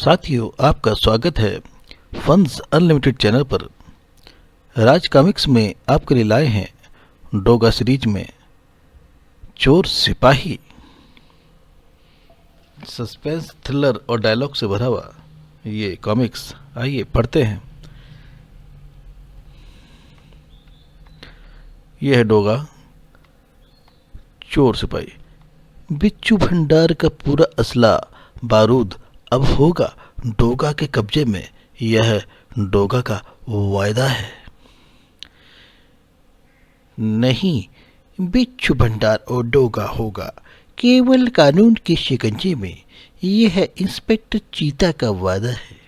साथियों, आपका स्वागत है फन्स अनलिमिटेड चैनल पर। राज कॉमिक्स में आपके लिए लाए हैं डोगा सीरीज में चोर सिपाही। सस्पेंस, थ्रिलर और डायलॉग से भरा हुआ ये कॉमिक्स, आइए पढ़ते हैं। यह है डोगा चोर सिपाही। बिच्छू भंडार का पूरा असला बारूद अब होगा डोगा के कब्जे में, यह डोगा का वायदा है। नहीं, बिच्छू भंडार और डोगा होगा केवल कानून के शिकंजे में, यह इंस्पेक्टर चीता का वादा है।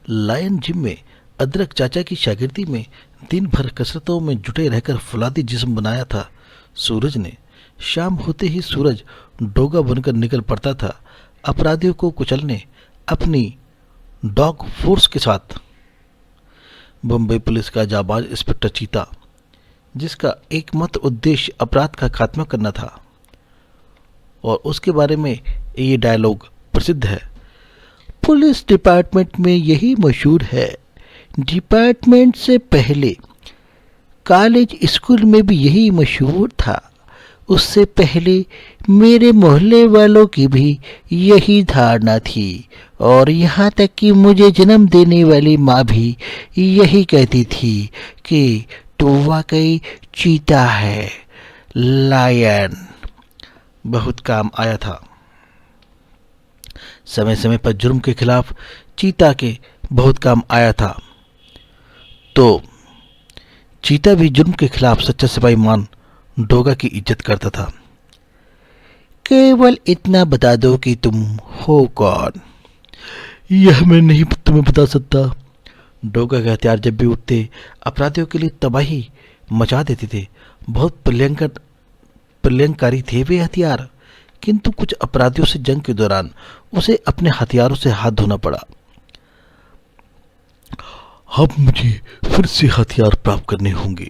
लायन जिम में अदरक चाचा की शागिर्दी में दिन भर कसरतों में जुटे रहकर फुलादी जिस्म बनाया था सूरज ने। शाम होते ही सूरज डोगा बनकर निकल पड़ता था अपराधियों को कुचलने अपनी डॉग फोर्स के साथ। बम्बई पुलिस का जाबाज इंस्पेक्टर चीता, जिसका एकमात्र उद्देश्य अपराध का खात्मा करना था, और उसके बारे में ये डायलॉग प्रसिद्ध है। पुलिस डिपार्टमेंट में यही मशहूर है, डिपार्टमेंट से पहले कॉलेज स्कूल में भी यही मशहूर था, उससे पहले मेरे मोहल्ले वालों की भी यही धारणा थी, और यहाँ तक कि मुझे जन्म देने वाली माँ भी यही कहती थी कि तू वाकई चीता है, लायन। बहुत काम आया था। समय समय पर जुर्म के खिलाफ चीता के बहुत काम आया था, तो चीता भी जुर्म के खिलाफ सच्चा सिपाही मान डोगा की इज्जत करता था। केवल इतना बता दो कि तुम हो कौन। यह मैं नहीं तुम्हें बता सकता। डोगा के हथियार जब भी उठते अपराधियों के लिए तबाही मचा देते थे। बहुत प्रलयंकारी थे वे हथियार, किंतु कुछ अपराधियों से जंग के दौरान उसे अपने हथियारों से हाथ धोना पड़ा। अब मुझे फिर से हथियार प्राप्त करने होंगे।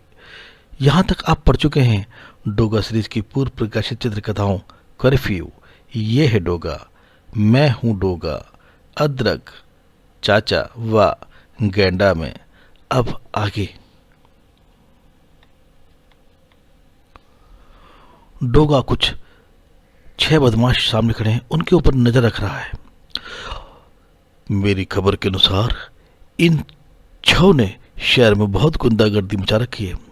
यहाँ तक आप पढ़ चुके हैं डोगा सीरीज की पूर्व प्रकाशित चित्र कथाओं कर्फ्यू, ये है डोगा, मैं हूं डोगा, अदरक चाचा व गैंडा में। अब आगे डोगा कुछ 6 बदमाश सामने खड़े हैं, उनके ऊपर नजर रख रहा है। मेरी खबर के अनुसार इन 6 ने शहर में बहुत गुंडागर्दी मचा रखी है।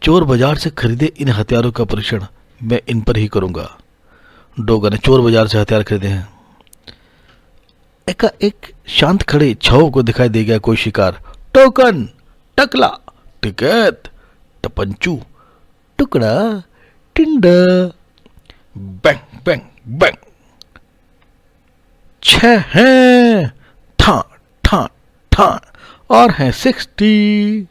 चोर बाजार से खरीदे इन हथियारों का परीक्षण मैं इन पर ही करूंगा। डोगा ने चोर बाजार से हथियार खरीदे हैं। एक शांत खड़े 6 को दिखाई दे गया कोई शिकार। टोकन, टकला, टिकट, टपंचू, टुकड़ा, टिंडा। Bang bang bang. 6 हैं, ठा ठा ठा, और हैं 60।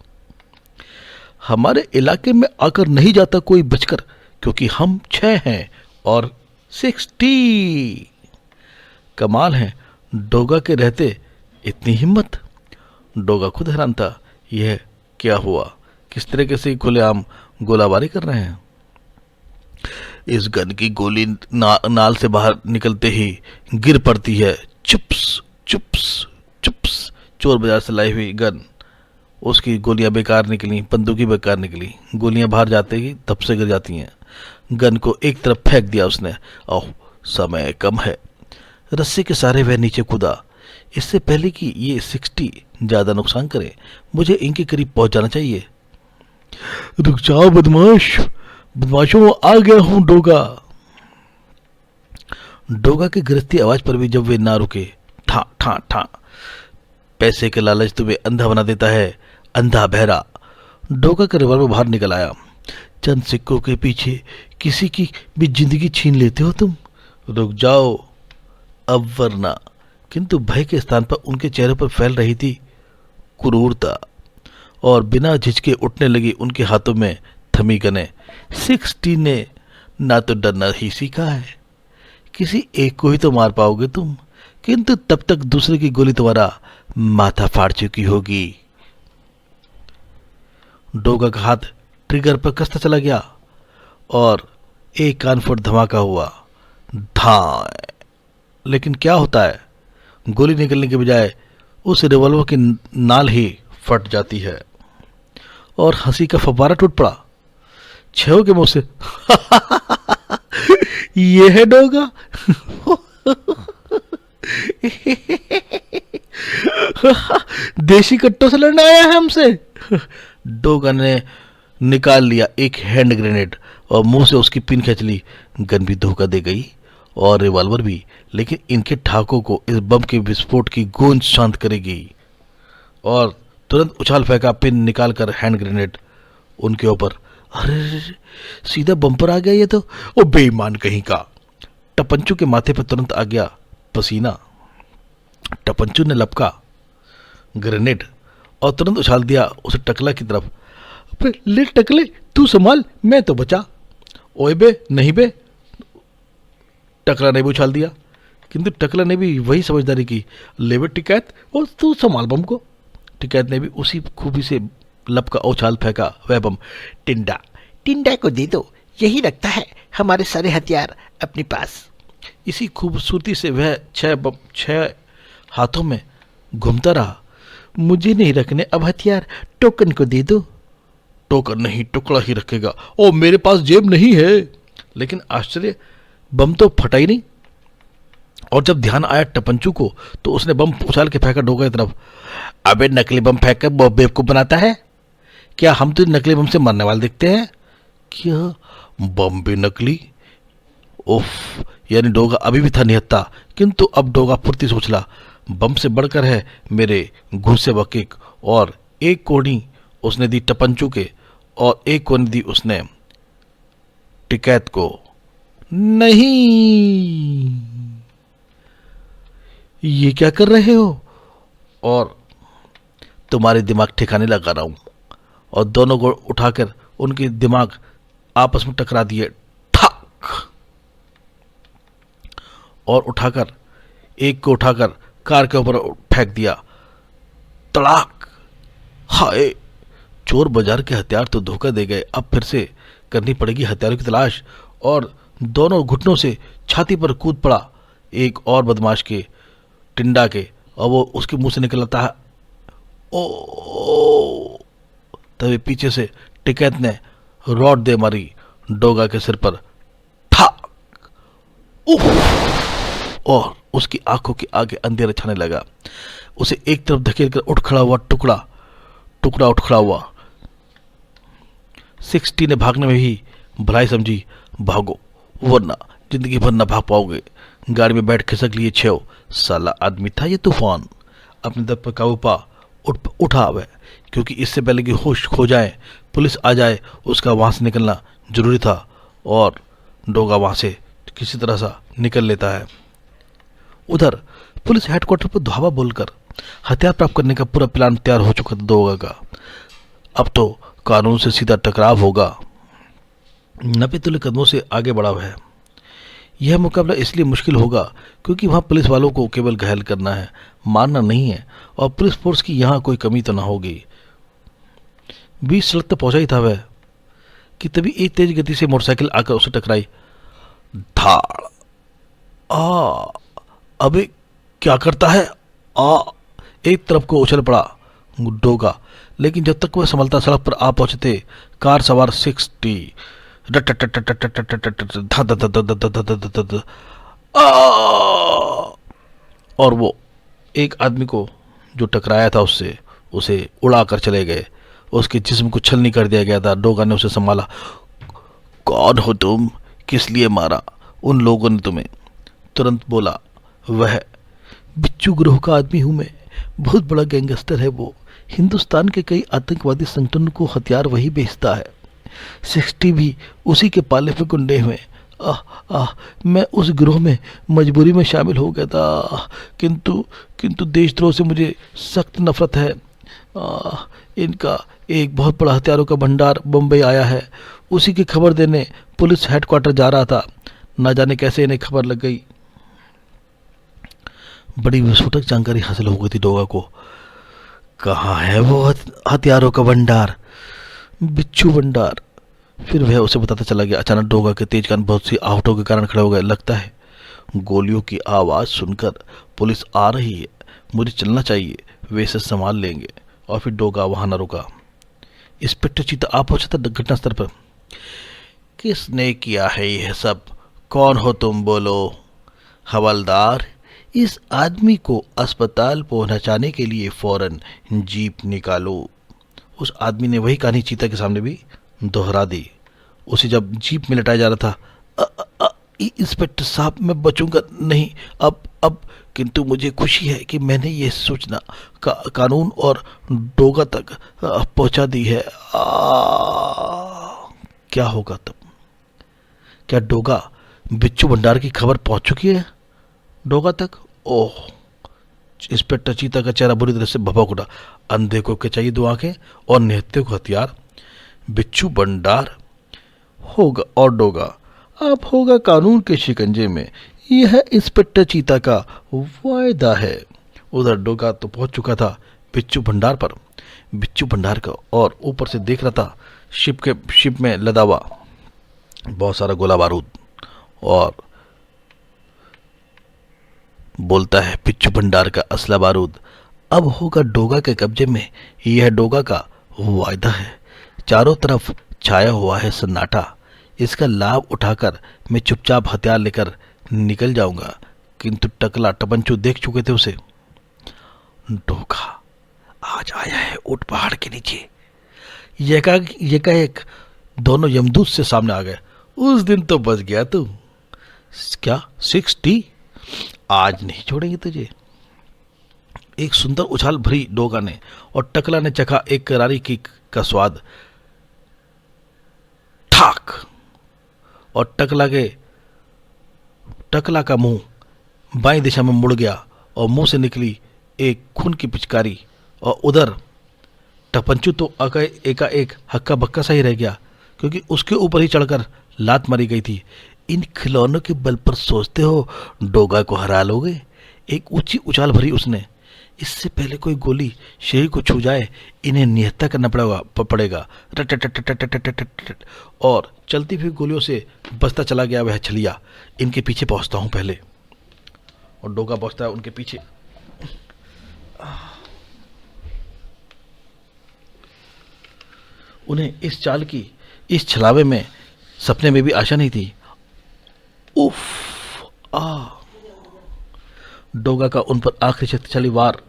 हमारे इलाके में आकर नहीं जाता कोई बचकर, क्योंकि हम 6 हैं और 60। कमाल है, डोगा के रहते इतनी हिम्मत। डोगा खुद हैरान था, यह क्या हुआ, किस तरीके से खुलेआम गोलाबारी कर रहे हैं। इस गन की गोली नाल से बाहर निकलते ही गिर पड़ती है। चुप्स चुप्स चुप्स। चोर बाजार से लाई हुई गन, उसकी गोलियां बेकार निकली, बंदूकी बेकार निकली। गोलियां बाहर जाते ही तब से गिर जाती हैं। गन को एक तरफ फेंक दिया उसने। ओह, समय कम है। रस्सी के सहारे वह नीचे कूदा। इससे पहले कि ये 60 ज्यादा नुकसान करे, मुझे इनके करीब पहुंच जाना चाहिए। रुक जाओ बदमाशों, आ गया हूं डोगा। डोगा की गिरती आवाज पर भी जब वे ना रुके, ठा ठा ठा। पैसे के लालच तुम्हें अंधा बना देता है, अंधा बहरा। डोगा का रिवॉल्वर बाहर निकल आया। चंद सिक्कों के पीछे किसी की भी जिंदगी छीन लेते हो तुम। रुक जाओ अब वरना। किंतु भय के स्थान पर उनके चेहरे पर फैल रही थी क्रूरता, और बिना झिझके उठने लगी उनके हाथों में थमी गने। 60 ने ना तो डरना ही सीखा है। किसी एक को ही तो मार पाओगे तुम, किंतु तब तक दूसरे की गोली तुम्हारा माथा फाड़ चुकी होगी। डोगा का हाथ ट्रिगर पर कसता चला गया और एक कानफोड़ धमाका हुआ। धाय। लेकिन क्या होता है, गोली निकलने के बजाय उस रिवॉल्वर की नाल ही फट जाती है और हंसी का फव्वारा टूट पड़ा छेव के मुंह से। ये है डोगा। देसी कट्टों से लड़ने आया है हमसे। डोगा ने निकाल लिया एक हैंड ग्रेनेड और मुंह से उसकी पिन खींच ली। गन भी धोखा दे गई और रिवॉल्वर भी, लेकिन इनके ठाकों को इस बम के विस्फोट की गूंज शांत करेगी। और तुरंत उछाल फेंका पिन निकालकर हैंड ग्रेनेड उनके ऊपर। अरे सीधा बम पर आ गया ये तो। ओ बेईमान कहीं का। टपंचू के माथे पर तुरंत आ गया पसीना। टपंचू ने लपका ग्रेनेड और तुरंत उछाल दिया उसे टकला की तरफ। ले टकले, तू संभाल, मैं तो बचा। ओए बे, नहीं बे। टकला ने भी उछाल दिया, किंतु टकला ने भी वही समझदारी की। ले बे टिकैत, और तू संभाल बम को। टिकैत ने भी उसी खूबी से लपका उछाल फेंका वह बम। टिंडा, टिंडा को दे दो, यही रखता है हमारे सारे हथियार अपने पास। इसी खूबसूरती से वह छह हाथों में घूमता रहा। मुझे नहीं रखने अब हथियार, टोकन को दे दो। टोकन नहीं, टुकड़ा ही रखेगा। ओ मेरे पास जेब नहीं है। लेकिन आश्चर्य, बम तो फटा ही नहीं। और जब ध्यान आया टपंचू को तो उसने बम उछाल के फेंका डोगा की तरफ। अबे नकली बम फेंक कर बेवकूफ बनाता है क्या? हम तो नकली बम से मरने वाले दिखते हैं क्या? बम भी नकली? उफ, यानी डोगा अभी भी था निहत्ता, किंतु अब डोगा फुर्ती से उछला। बम से बढ़कर है मेरे घूसे वकीक। और एक कोड़ी उसने दी टपंचू के और एक कोड़ी दी उसने टिकैत को। नहीं, ये क्या कर रहे हो? और तुम्हारे दिमाग ठिकाने लगा रहा हूं। और दोनों को उठाकर उनके दिमाग आपस में टकरा दिए, ठाक। और उठाकर एक को उठाकर कार के ऊपर फेंक दिया, तड़ाक। हाय, चोर बाजार के हथियार तो धोखा दे गए। अब फिर से करनी पड़ेगी हथियारों की तलाश। और दोनों घुटनों से छाती पर कूद पड़ा एक और बदमाश के, टिंडा के, और वो उसके मुंह से निकलता है ओ। तभी पीछे से टिकैत ने रॉड दे मारी डोगा के सिर पर, ठाक। उफ! और उसकी आंखों के आगे अंधेरा छाने लगा। उसे एक तरफ धकेल कर उठ खड़ा हुआ टुकड़ा उठ खड़ा हुआ। 60 ने भागने में ही भलाई समझी, भागो वरना जिंदगी भर न भाग पाओगे। गाड़ी में बैठ खिसक लिए छेव। साला आदमी था ये तूफान। अपने दम पर काबू पा उठा वह, क्योंकि इससे पहले कि होश खो जाए, पुलिस आ जाए, उसका वहां से निकलना जरूरी था। और डोगा वहां से किसी तरह सा निकल लेता है। उधर पुलिस हेडक्वार्टर पर धावा बोलकर हथियार प्राप्त करने का पूरा प्लान तैयार हो चुका था डोगा का। अब तो कानून से सीधा टकराव होगा। 90 तुल्य कदमों से आगे बढ़ा है। यह मुकाबला इसलिए मुश्किल होगा क्योंकि वहां पुलिस वालों को केवल घायल करना है, मारना नहीं है। और पुलिस फोर्स की यहां कोई कमी तो ना होगी। 20 सड़क तक पहुंचा ही था वह कि तभी एक तेज गति से मोटरसाइकिल आकर उसे टकराई। धाड़! अबे क्या करता है? एक तरफ को उछल पड़ा डोगा, लेकिन जब तक वह संभलता सड़क पर आ पहुंचते कार सवार 60 और वो एक आदमी को जो टकराया था उससे, उसे उड़ा कर चले गए। उसके जिस्म को छलनी कर दिया गया था। डोगा ने उसे संभाला। कौन हो तुम? किस लिए मारा उन लोगों ने तुम्हें? तुरंत बोला वह, बिच्छू ग्रोह का आदमी हूं मैं। बहुत बड़ा गैंगस्टर है वो। हिंदुस्तान के कई आतंकवादी संगठनों को हथियार वही बेचता है। 60 भी उसी के पाले पे गुंडे हुए। मैं उस गिरोह में मजबूरी में शामिल हो गया था, किंतु देशद्रोह से मुझे सख्त नफरत है। इनका एक बहुत बड़ा हथियारों का भंडार बम्बई आया है। उसी की खबर देने पुलिस हेडक्वार्टर जा रहा था। ना जाने कैसे इन्हें खबर लग गई। बड़ी विस्फोटक जानकारी हासिल हो गई थी डोगा को। कहाँ है वो हथियारों का भंडार? बिच्छू भंडार। फिर वह उसे बताता चला गया। अचानक डोगा के तेज कान बहुत सी आहटों के कारण खड़े हो गए। लगता है गोलियों की आवाज़ सुनकर पुलिस आ रही है, मुझे चलना चाहिए, वे इसे संभाल लेंगे। और फिर डोगा वहां न रुका। इंस्पेक्टर चीता आ पहुंचा था घटनास्थल पर। किसने किया है यह सब? कौन हो तुम, बोलो। हवलदार, इस आदमी को अस्पताल पहुंचाने के लिए फौरन जीप निकालो। उस आदमी ने वही कहानी चीता के सामने भी दोहरा दी। उसे जब जीप में लटाया जा रहा था, इंस्पेक्टर साहब, मैं बचूंगा नहीं अब किंतु मुझे खुशी है कि मैंने ये सूचना कानून और डोगा तक पहुंचा दी है। क्या होगा तब? क्या डोगा बिच्छू भंडार की खबर पहुंच चुकी है डोगा तक? ओह! इंस्पेक्टर चीता का चेहरा बुरी तरह से भभक उठा। अंधे को क्या चाहिए 2 आंखें और निहत्थे को हथियार? बिच्छू भंडार होगा और डोगा अब होगा कानून के शिकंजे में, यह इंस्पेक्टर चीता का वायदा है। उधर डोगा तो पहुंच चुका था बिच्छू भंडार पर। बिच्छू भंडार का और ऊपर से देख रहा था शिप में लदा हुआ बहुत सारा गोला बारूद, और बोलता है बिच्छू भंडार का असला बारूद अब होगा डोगा के कब्जे में, यह डोगा का वायदा है। चारों तरफ छाया हुआ है सन्नाटा, इसका लाभ उठाकर मैं चुपचाप हथियार लेकर निकल जाऊंगा। किंतु टकला टपंचू देख चुके थे उसे। डोगा आज आया है ऊंट पहाड़ के नीचे। एकाएक दोनों यमदूत से सामने आ गए। उस दिन तो बच गया तू। क्या 60? आज नहीं छोड़ेंगे तुझे। एक सुंदर उछाल भरी डोगा ने, और टकला ने चखा एक करारी किक का स्वाद। ठाक! और टकला का मुंह बाईं दिशा में मुड़ गया और मुंह से निकली एक खून की पिचकारी। और उधर टपंचू तो एकाएक हक्का बक्का सा ही रह गया, क्योंकि उसके ऊपर ही चढ़कर लात मारी गई थी। इन खिलौनों के बल पर सोचते हो डोगा को हरा लोगे? एक ऊंची उछाल भरी उसने। इससे पहले कोई गोली शरीर को छू जाए, इन्हें निहत्था करना पड़ेगा। और चलती हुई गोलियों से बचता चला गया वह छलिया। इनके पीछे पहुंचता हूं पहले। और डोगा पहुंचता है उनके पीछे। उन्हें इस चाल की, इस छलावे में सपने में भी आशा नहीं थी। उफ! डोगा का उन पर आखिरी शक्तिशाली वार।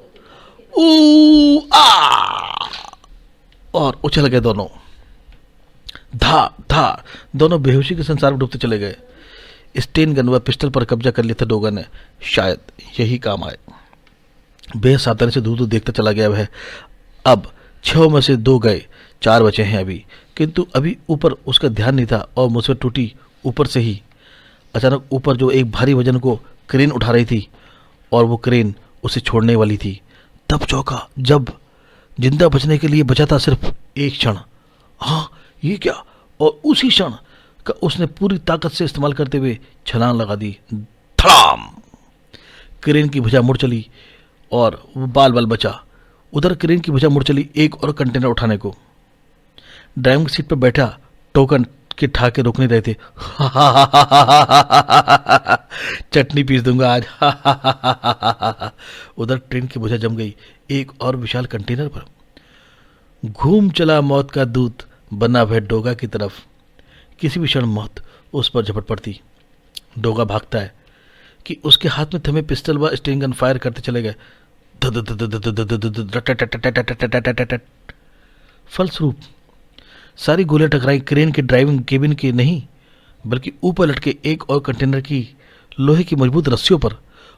और उछल गए दोनों। धा धा दोनों बेहोशी के संसार में डूबते चले गए। स्टेन गन व पिस्टल पर कब्जा कर लिया था डोगा ने, शायद यही काम आए। बेहद सावधानी से दूर दूर देखता चला गया वह। अब 6 में से 2 गए, 4 बचे हैं अभी। किंतु अभी ऊपर उसका ध्यान नहीं था और मुझसे टूटी ऊपर से ही। अचानक ऊपर जो एक भारी वजन को क्रेन उठा रही थी, और वो क्रेन उसे छोड़ने वाली थी। तब चौंका जब जिंदा बचने के लिए बचा था सिर्फ एक क्षण। हाँ, ये क्या? और उसी क्षण का उसने पूरी ताकत से इस्तेमाल करते हुए छलांग लगा दी। धड़ाम! क्रेन की भुजा मुड़ चली और वो बाल बाल बचा। उधर क्रेन की भुजा मुड़ चली एक और कंटेनर उठाने को। ड्राइविंग सीट पर बैठा टोकन के ठाके रोक नहीं रहे थे। चटनी पीस दूंगा आज। उधर ट्रेन की भुजा जम गई एक और विशाल कंटेनर पर। घूम चला मौत का दूत बना वह डोगा की तरफ। किसी भी क्षण मौत उस पर झपट पड़ती। डोगा भागता है कि उसके हाथ में थमे पिस्टल व स्टेन गन फायर करते चले गए। फलस्वरूप सारी गोलियां टकराई क्रेन के ड्राइविंग केबिन के नहीं, बल्कि ऊपर लटके एक और कंटेनर की लोहे की मजबूत रस्सियों पर।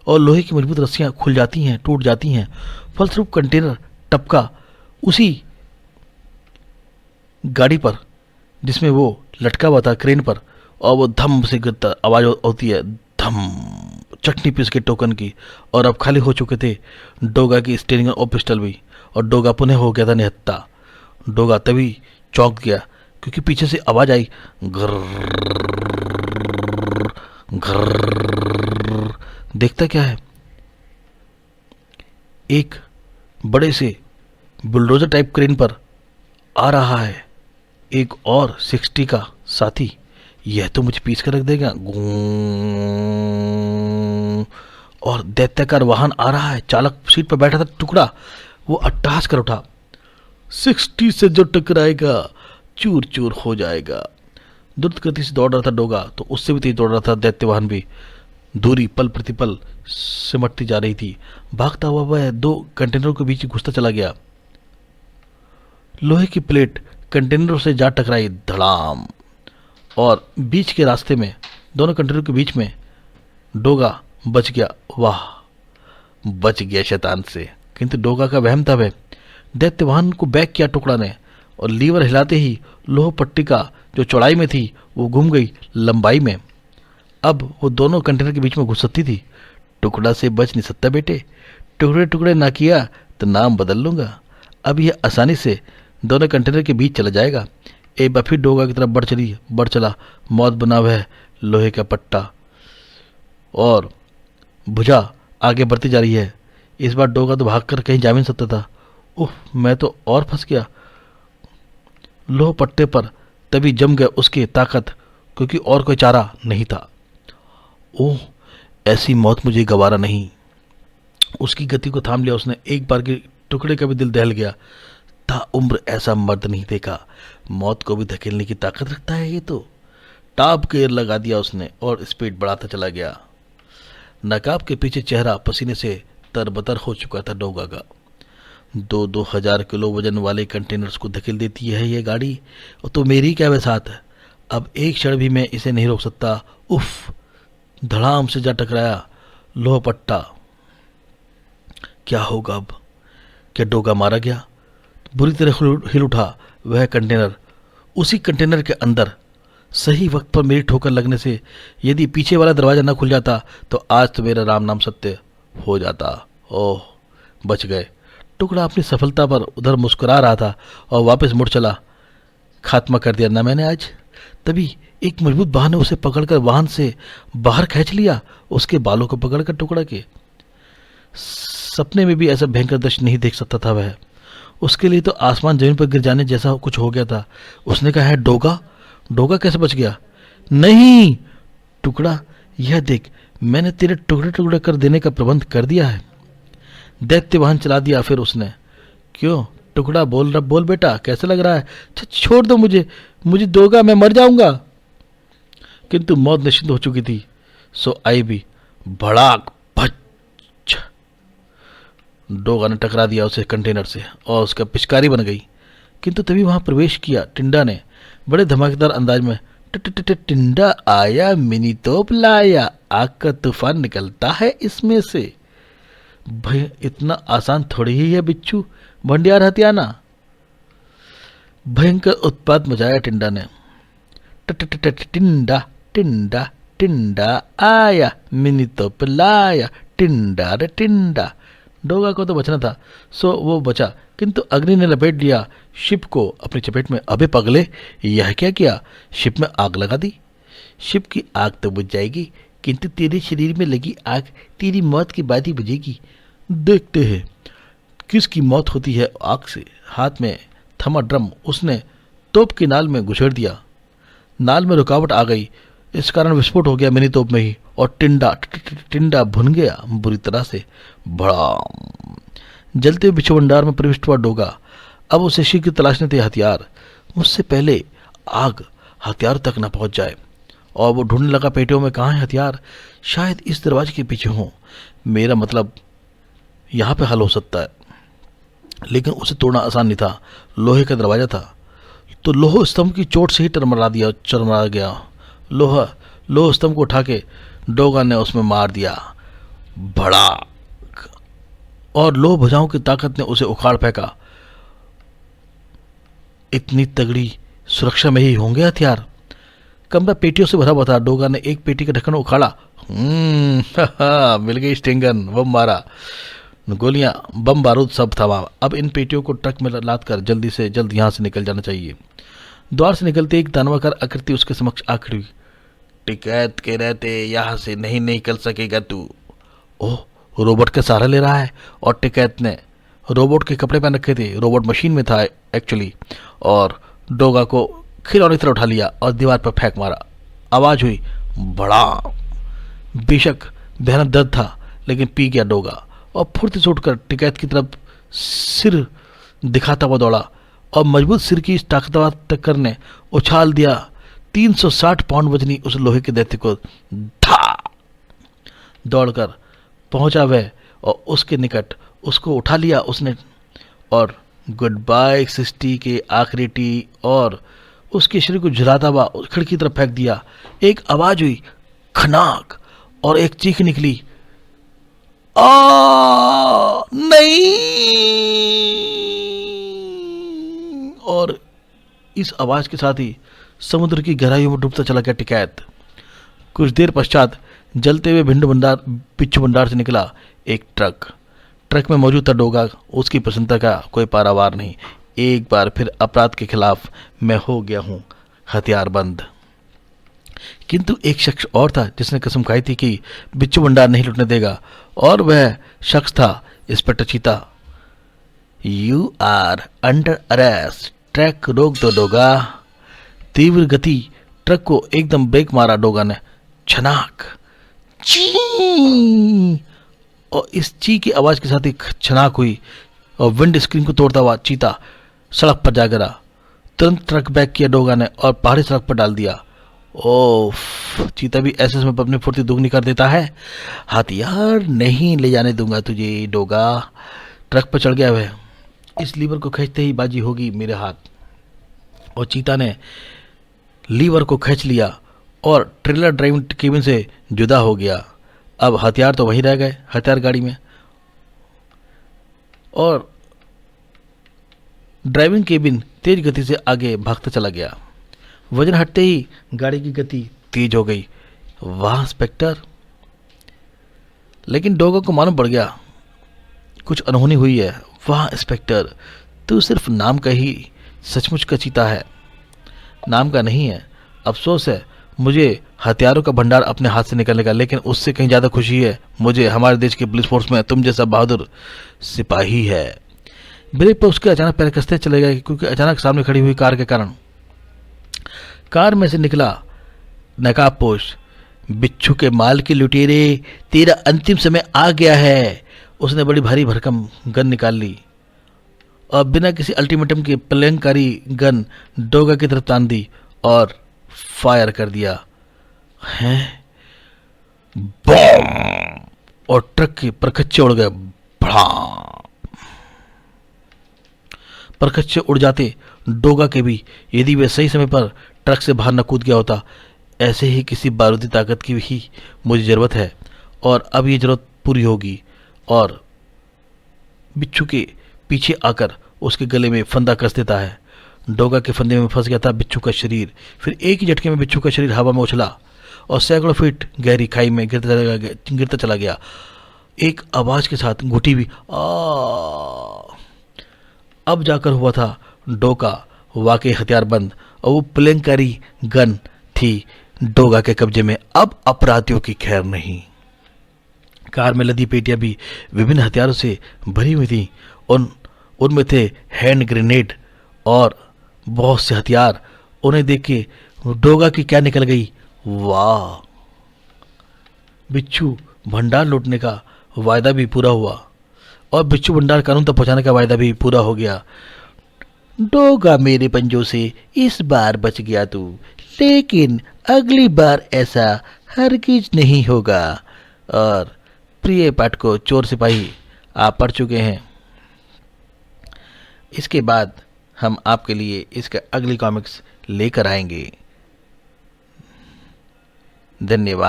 और लोहे की मजबूत रस्सियां खुल जाती हैं, टूट जाती हैं। फलस्वरूप कंटेनर टपका उसी गाड़ी पर जिसमें वो लटका हुआ था क्रेन पर, और वो धम से गिरता आवाज होती है, धम। चटनी पीस के टोकन की। और अब खाली हो चुके थे डोगा की स्टीयरिंग और पिस्टल भी, और डोगा पुनः हो गया था निहत्था। डोगा तभी चौंक गया क्योंकि पीछे से आवाज आई, घर्र घर्र। देखता क्या है, एक बड़े से बुलडोजर टाइप क्रेन पर आ रहा है एक और 60 का साथी। यह तो मुझे पीस कर रख देगा। गूं और दैत्याकार वाहन आ रहा है। चालक सीट पर बैठा था टुकड़ा, वो अट्टहास कर उठा। 60 से जो टकराएगा चूर चूर हो जाएगा। द्रुत गति से दौड़ रहा था डोगा, तो उससे भी तेज दौड़ रहा था दैत्य वाहन भी। दूरी पल प्रतिपल सिमटती जा रही थी। भागता हुआ वह 2 कंटेनरों के बीच घुसता चला गया। लोहे की प्लेट कंटेनरों से जा टकराई, धड़ाम, और बीच के रास्ते में, दोनों कंटेनरों के बीच में डोगा बच गया। वाह, बच गया शैतान से। किंतु डोगा का वहम था वह। दैत्य वाहन को बैक किया टुकड़ा ने, और लीवर हिलाते ही लोह पट्टी का जो चौड़ाई में थी वो घूम गई लंबाई में। अब वो दोनों कंटेनर के बीच में घुस सकती थी। टुकड़ा से बच नहीं सकता बेटे, टुकड़े टुकड़े ना किया तो नाम बदल लूंगा। अब यह आसानी से दोनों कंटेनर के बीच चला जाएगा। एक बार फिर डोगा की तरफ बढ़ चला। मौत बना वह लोहे का पट्टा और भुजा आगे बढ़ती जा रही है। इस बार डोगा तो भागकर कहीं जा भी नहीं सकता था। उफ, मैं तो और फंस गया। लोह पट्टे पर तभी जम गए उसकी ताकत, क्योंकि और कोई चारा नहीं था। ओह, ऐसी मौत मुझे गवारा नहीं। उसकी गति को थाम लिया उसने। एक बार के टुकड़े का भी दिल दहल गया। ताउम्र ऐसा मर्द नहीं देखा। मौत को भी धकेलने की ताकत रखता है ये तो। टाप गेयर लगा दिया उसने और स्पीड बढ़ाता चला गया। नकाब के पीछे चेहरा पसीने से तरबतर हो चुका था डोगा का। 2-2 हजार किलो वजन वाले कंटेनर्स को धकेल देती है ये गाड़ी, और तो मेरी क्या वसात है। अब एक क्षण भी मैं इसे नहीं रोक सकता। उफ, धड़ाम से जा टकराया लोह पट्टा। क्या होगा अब? क्या डोगा मारा गया? बुरी तरह हिल उठा वह कंटेनर। उसी कंटेनर के अंदर सही वक्त पर मेरी ठोकर लगने से यदि पीछे वाला दरवाजा न खुल जाता तो आज तो मेरा राम नाम सत्य हो जाता। ओह, बच गए। टुकड़ा अपनी सफलता पर उधर मुस्कुरा रहा था और वापस मुड़ चला। खात्मा कर दिया ना मैंने आज। तभी एक मजबूत बाह ने उसे पकड़कर वाहन से बाहर खींच लिया, उसके बालों को पकड़कर टुकड़ा के। सपने में भी ऐसा भयंकर दृश्य नहीं देख सकता था वह। उसके लिए तो आसमान जमीन पर गिर जाने जैसा कुछ हो गया था। उसने कहा, है डोगा? डोगा कैसे बच गया? नहीं टुकड़ा, यह देख, मैंने तेरे टुकड़े टुकड़े कर देने का प्रबंध कर दिया है। दैत्य वाहन चला दिया फिर उसने। क्यों टुकड़ा? बोल बेटा, कैसे लग रहा है? छोड़ दो मुझे डोगा, मैं मर जाऊंगा। किंतु मौत निश्चित हो चुकी थी, सो आई भी। भड़ाक भच, डोगा ने टकरा दिया उसे कंटेनर से और उसका पिचकारी बन गई। किंतु तभी वहां प्रवेश किया टिंडा ने बड़े धमाकेदार अंदाज में। टिंडा आया, मिनी तोप लाया, आग का तूफान निकलता है इसमें से। भाई इतना आसान थोड़ी ही है बिच्छू, भंडियार हथियाना। भयंकर उत्पात मचाया टिंडा ने। टिंडा टिंडा टिंडा आया, मिनी तोप लाया, टिंडा रे टिंडा। डोगा को तो बचना था, सो वो बचा, किंतु अग्नि ने लपेट लिया शिप को अपनी चपेट में। अबे पगले, यह क्या किया? शिप में आग लगा दी। शिप की आग तो बुझ जाएगी, किंतु तेरे शरीर में लगी आग तेरी मौत के बाद ही बुझेगी। देखते हैं किसकी मौत होती है आग से। हाथ में थमा ड्रम उसने तोप की नाल में घुसेड़ दिया। नाल में रुकावट आ गई, इस कारण विस्फोट हो गया मिनी तोप में ही, और टिंडा भुन गया बुरी तरह से। बड़ा जलते हुए बिच्छू भंडार में प्रविष्ट हुआ डोगा। अब उसे शीघ्र तलाशने थे हथियार, मुझसे पहले आग हथियार तक न पहुंच जाए। और वो ढूंढने लगा पेटियों में कहाँ है हथियार। शायद इस दरवाजे के पीछे हों। मेरा मतलब यहाँ पे हल हो सकता है, लेकिन उसे तोड़ना आसान नहीं था। लोहे का दरवाजा था, तो लोह स्तंभ की चोट से ही चरमरा गया। लोह स्तंभ को उठा के डोगा ने उसमें मार दिया। बड़ा और लोह भुजाओं की ताकत ने उसे उखाड़ फेंका। इतनी तगड़ी सुरक्षा में ही होंगे हथियार। कमरा पेटियों से भरा हुआ था। डोगा ने एक पेटी का ढक्कन उखाड़ा। मिल गई स्टिंगन, बम मारा, गोलियां, बम बारूद सब था वहां। अब इन पेटियों को ट्रक में लाद कर जल्दी से जल्द यहां से निकल जाना चाहिए। द्वार से निकलते एक दानवाकार आकृति उसके समक्ष आ खड़ी। टिकैत के रहते यहाँ से नहीं निकल सकेगा तू। ओह, रोबोट का सहारा ले रहा है। और टिकैत ने रोबोट के कपड़े पहन रखे थे, रोबोट मशीन में था एक्चुअली, और डोगा को खिलौने की तरह उठा लिया और दीवार पर फेंक मारा। आवाज हुई, बड़ा। बेशक भयानक दर्द था, लेकिन पी गया डोगा और फुर्ती से उठकर टिकैत की तरफ सिर दिखाता हुआ दौड़ा और मजबूत सिर की इस ताकतवर टक्कर ने उछाल दिया 360 पाउंड वजनी उस लोहे के दैत्य को। धा दौड़कर पहुंचा वह और उसके निकट उसको उठा लिया उसने और गुड बाय 60 के आखिरी टी और उसके शरीर को झुलाता हुआ उस खिड़की की तरफ फेंक दिया। एक आवाज हुई, खनाक, और एक चीख निकली, आ नहीं। और इस आवाज के साथ ही समुद्र की गहराइयों में डूबता चला गया टिकैत। कुछ देर पश्चात जलते हुए बिच्छू भंडार से निकला एक ट्रक में मौजूद था डोगा। उसकी प्रसन्नता का कोई पारावार नहीं। एक बार फिर अपराध के खिलाफ मैं हो गया हूं हथियारबंद। किंतु एक शख्स और था जिसने कसम खाई थी कि बिच्छू भंडार नहीं लुटने देगा, और वह शख्स था inspector Cheeta. You are under arrest, truck रोक दो डोगा। तीव्र गति ट्रक को एकदम ब्रेक मारा डोगा ने। छनाक, ची, और इस ची की आवाज के साथ ही छनाक हुई और विंड स्क्रीन को तोड़ता हुआ चीता सड़क पर जा गिरा। तुरंत ट्रक बैक किया डोगा ने और पहाड़ी सड़क पर डाल दिया। ओफ, चीता भी ऐसे समय पर अपनी फुर्ती दुगनी कर देता है। हथियार नहीं ले जाने दूंगा तुझे डोगा। ट्रक पर चढ़ गया वह। इस लीवर को खींचते ही बाजी होगी मेरे हाथ। और चीता ने लीवर को खींच लिया और ट्रेलर ड्राइविंग केबिन से जुदा हो गया। अब हथियार तो वहीं रह गए हथियार गाड़ी में, और ड्राइविंग केबिन तेज गति से आगे भागता चला गया। वजन हटते ही गाड़ी की गति तेज हो गई। वाह इंस्पेक्टर! लेकिन डोगा को मालूम पड़ गया कुछ अनहोनी हुई है। वाह इंस्पेक्टर, तू सिर्फ नाम का ही सचमुच का चीता है, नाम का नहीं है। अफसोस है मुझे हथियारों का भंडार अपने हाथ से निकलने का, लेकिन उससे कहीं ज़्यादा खुशी है मुझे हमारे देश की पुलिस फोर्स में तुम जैसा बहादुर सिपाही है। ब्रेक पर उसके अचानक पैर कसते चले गए, क्योंकि अचानक सामने खड़ी हुई कार के कारण। कार में से निकला नकाबपोश। बिच्छू के माल के लुटेरे, तेरा अंतिम समय आ गया है। उसने बड़ी भारी भरकम गन निकाल ली और बिना किसी अल्टीमेटम के प्रलयंकारी गन डोगा की तरफ तान दी और फायर कर दिया। हैं? बम! और ट्रक के परखच्चे उड़ गए। भड़ा! परखच्चे उड़ जाते डोगा के भी, यदि वे सही समय पर ट्रक से बाहर न कूद गया होता। ऐसे ही किसी बारूदी ताकत की भी मुझे ज़रूरत है, और अब ये ज़रूरत पूरी होगी। और बिच्छू के पीछे आकर उसके गले में फंदा कस देता है। डोगा के फंदे में फंस गया था बिच्छू का शरीर। फिर एक ही झटके में बिच्छू का शरीर हवा में उछला और सैकड़ों फीट गहरी खाई में गिरता चला गया। एक आवाज के साथ घुटी भी अब जाकर हुआ था डोगा वाकई हथियारबंद, और वो प्रलयंकारी गन थी डोगा के कब्जे में। अब अपराधियों की खैर नहीं। कार में लदी पेटियां भी विभिन्न हथियारों से भरी हुई थी। उनमें थे हैंड ग्रेनेड और बहुत से हथियार। उन्हें देख के डोगा की क्या निकल गई, वाह! बिच्छू भंडार लूटने का वायदा भी पूरा हुआ और बिच्छू भंडार कानून तक पहुंचाने का वायदा भी पूरा हो गया। डोगा मेरे पंजों से इस बार बच गया तू, लेकिन अगली बार ऐसा हरगिज नहीं होगा। और प्रिय पाठकों, चोर सिपाही आप पढ़ चुके हैं। इसके बाद हम आपके लिए इसका अगली कॉमिक्स लेकर आएंगे। धन्यवाद।